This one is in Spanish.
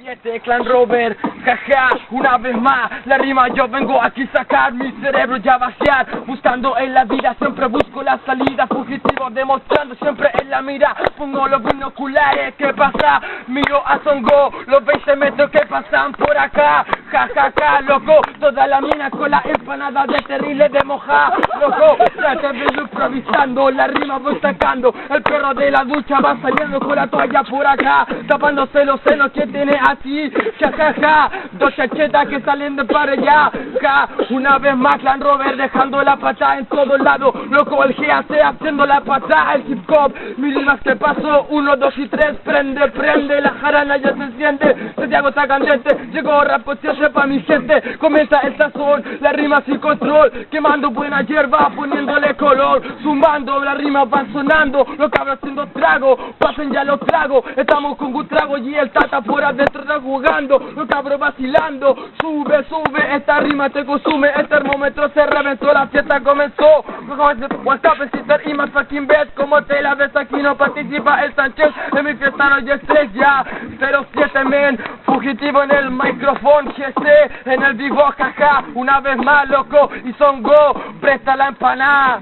7 Clan Robert, jaja, una vez más la rima yo vengo aquí a sacar, mi cerebro ya vaciar, buscando en la vida, siempre busco la salida, fugitivo demostrando siempre en la mira, pongo los binoculares, ¿qué pasa? Miro a Songo, los 20 metros que pasan por acá, jajaja, loco, toda la mina con la empanada de terrible de mojar, loco, ya te veo improvisando, la rima voy sacando, el perro de la ducha va saliendo con la toalla por acá, tapándose los senos que tiene así, jajaja, dos chachetas que salen de para allá, ja, una vez más Clan Robert dejando la patada en todos lados, loco el GAC haciendo la patada, el hip hop, mis rimas que paso, 1, 2 y 3, prende, la jarana ya se siente, Santiago está candente, llegó rapotearse pa' mi gente, comienza el sazón, la rima sin control, quemando buena hierba, poniéndole color, zumbando, la rima va sonando, los cabros haciendo trago, pasen ya los tragos, estamos con un trago y el tata por adentro está jugando, los cabros vacilando, sube, esta rima te consume, el termómetro se reventó, la fiesta comenzó, WhatsApp, Sister y más fucking bet, como te la ves aquí no participa el Sánchez, en mi fiesta no hay estrella, 07 men, fugitivo en el micrófono, GC, en el vivo, jaja, una vez más loco, y Songo, presta la empanada.